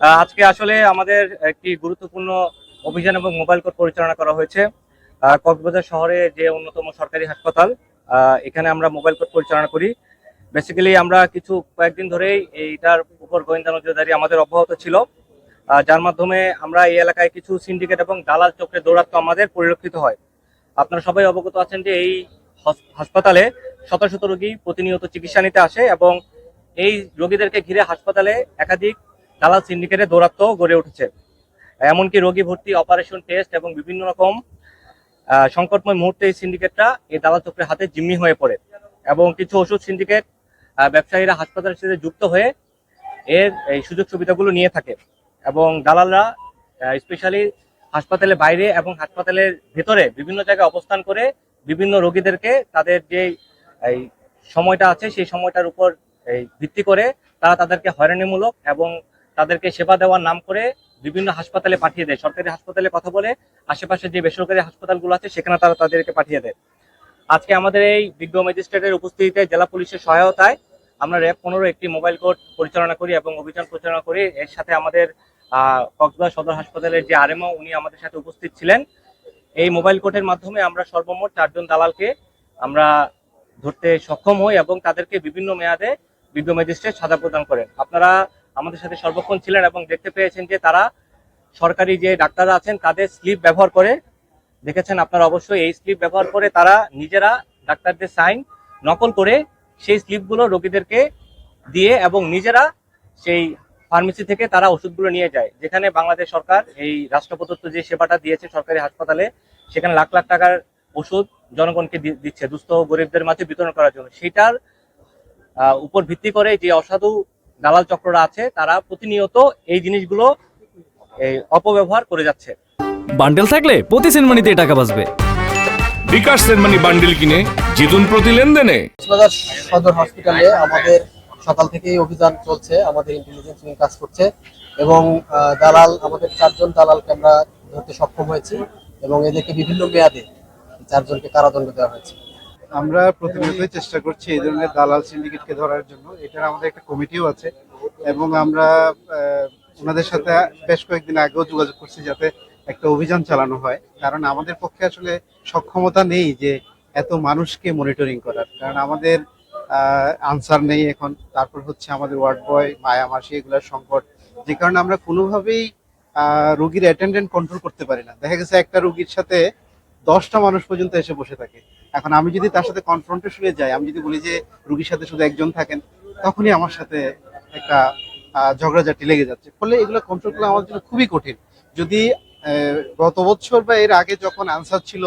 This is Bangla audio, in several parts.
আজকে আসলে আমাদের একটি গুরুত্বপূর্ণ অভিযান এবং মোবাইল কোর্ট পরিচালনা করা হয়েছে। কক্সবাজার শহরে যে অন্যতম সরকারি হাসপাতাল, এখানে আমরা মোবাইল কোর্ট পরিচালনা করি। বেসিক্যালি আমরা কয়েকদিন ধরেই এইটার উপর গোয়েন্দা নজরদারি আমাদের অব্যাহত ছিল, যার মাধ্যমে আমরা এই এলাকায় কিছু সিন্ডিকেট এবং দালাল চক্রে দৌরাত্ম্য আমাদের পরিলক্ষিত হয়। আপনারা সবাই অবগত আছেন যে এই হাসপাতালে শত শত রোগী প্রতিনিয়ত চিকিৎসা নিতে আসে এবং এই রোগীদেরকে ঘিরে হাসপাতালে একাধিক দালাল সিন্ডিকেটের দৌরাত্ম্য গড়ে উঠেছে। এমনকি রোগী ভর্তি, অপারেশন, টেস্ট এবং বিভিন্ন রকম সংকটময় মুহূর্তে এই সিন্ডিকেটটা এই দালাল চক্রের হাতে জিম্মি হয়ে পড়ে এবং কিছু ওষুধ সিন্ডিকেট ব্যবসায়ীরা হাসপাতালের সাথে যুক্ত হয়ে এই সুযোগ সুবিধাগুলো নিয়ে থাকে এবং দালালরা স্পেশালি হাসপাতালের বাইরে এবং হাসপাতালের ভেতরে বিভিন্ন জায়গায় অবস্থান করে বিভিন্ন রোগীদেরকে তাদের যে এই সময়টা আছে সেই সময়টার উপর ভিত্তি করে তারা তাদেরকে হয়রানিমূলক এবং তাদেরকে সেবা দেওয়ার নাম করে বিভিন্ন হাসপাতালে পাঠিয়ে দেয়। সরকারি হাসপাতালে কথা বলে আশেপাশে যে বেসরকারি হাসপাতালগুলো আছে সেখানে তারা তাদেরকে পাঠিয়ে দেয়। আজকে আমাদের এই বিজ্ঞ ম্যাজিস্ট্রেটের উপস্থিতিতে জেলা পুলিশের সহায়তায় আমরা র্যাব 15 একটি মোবাইল কোর্ট পরিচালনা করি এবং অভিযান পরিচালনা করি। এর সাথে আমাদের কক্সবাজার সদর হাসপাতালের যে আরএমও উনি আমাদের সাথে উপস্থিত ছিলেন। এই মোবাইল কোর্টের মাধ্যমে আমরা সর্বমোট 4 জন দালালকে আমরা ধরতে সক্ষম হই এবং তাদেরকে বিভিন্ন মেয়াদে বিজ্ঞ ম্যাজিস্ট্রেট সাজা প্রদান করেন। আপনারা আমাদের সাথে সর্বক্ষণ ছিলেন এবং দেখতে পেয়েছেন যে তারা সরকারি যে ডাক্তাররা আছেন তাদের স্লিপ ব্যবহার করে, দেখেছেন আপনারা অবশ্যই, এই স্লিপ ব্যবহার করে তারা নিজেরা ডাক্তারদের সাইন নকল করে সেই স্লিপগুলো রোগীদেরকে দিয়ে এবং নিজেরা সেই ফার্মেসি থেকে তারা ওষুধগুলো নিয়ে যায়। যেখানে বাংলাদেশ সরকার এই রাষ্ট্রপ্রদত্ত যে সেবাটা দিয়েছে সরকারি হাসপাতালে, সেখানে লাখ লাখ টাকার ওষুধ জনগণকে দিচ্ছে দুস্থ গরিবদের মাঝে বিতরণ করার জন্য। সেটার উপর ভিত্তি করে যে অসাধু দালাল চক্ররা আছে তারা প্রতিনিয়ত এই জিনিসগুলো অপব্যবহার করে যাচ্ছে। বান্ডেল থাকলে প্রতি সেনমানিতে টাকা বাঁচবে। বিকাশ সেনমানি বান্ডেল কিনে জিতুন প্রতি লেনদেনে। কক্সবাজার সদর হসপিটালে আমাদের সকাল থেকেই অভিযান চলছে, আমাদের ইন্টেলিজেন্স উইং কাজ করছে এবং আমাদের 4 জন দালালকে আমরা ধরতে সক্ষম হয়েছি এবং এদেরকে বিভিন্ন মেয়াদে 4 জনকে কারাদণ্ড দেওয়া হয়েছে। আমরা প্রতিনিয়তই চেষ্টা করছি এই ধরনের দালাল সিন্ডিকেটকে ধরার জন্য। এটার আমাদের একটা কমিটিও আছে এবং আমরা ওনাদের সাথে বেশ কয়েকদিন আগেও যোগাযোগ করছি যাতে একটা অভিযান চালানো হয়, কারণ আমাদের পক্ষে আসলে সক্ষমতা নেই যে এত মানুষকে মনিটরিং করার, কারণ আমাদের আনসার নেই এখন। তারপর হচ্ছে আমাদের ওয়ার্ড বয়, মায়া মাসি, এগুলোর সংকট, যে কারণে আমরা কোনোভাবেই রোগীর অ্যাটেন্ডেন্ট কন্ট্রোল করতে পারি না। দেখা গেছে একটা রোগীর সাথে 10টা মানুষ পর্যন্ত এসে বসে থাকে। এখন আমি যদি তার সাথে কনফ্রন্টেশনে যাই, আমি যদি বলি যে রোগীর সাথে শুধু একজন থাকেন, তখনই আমার সাথে একটা ঝগড়াঝাটি লেগে যাচ্ছে। ফলে এগুলো কন্ট্রোল করা আমাদের জন্য খুবই কঠিন। যদি গত বছর বা এর আগে যখন আনসার ছিল,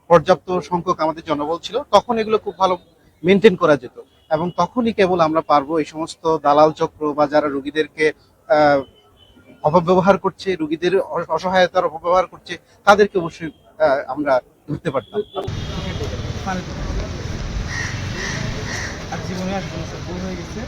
পর্যাপ্ত সংখ্যক আমাদের জনবল ছিল, তখন এগুলো খুব ভালো মেনটেন করা যেত এবং তখনই কেবল আমরা পারবো এই সমস্ত দালাল চক্র বা যারা রোগীদেরকে অপব্যবহার করছে, রোগীদের অসহায়তার অপব্যবহার করছে, তাদেরকে অবশ্যই আমরা ধরতে পারতাম। জীবনে আসবে না, হয়ে গেছে।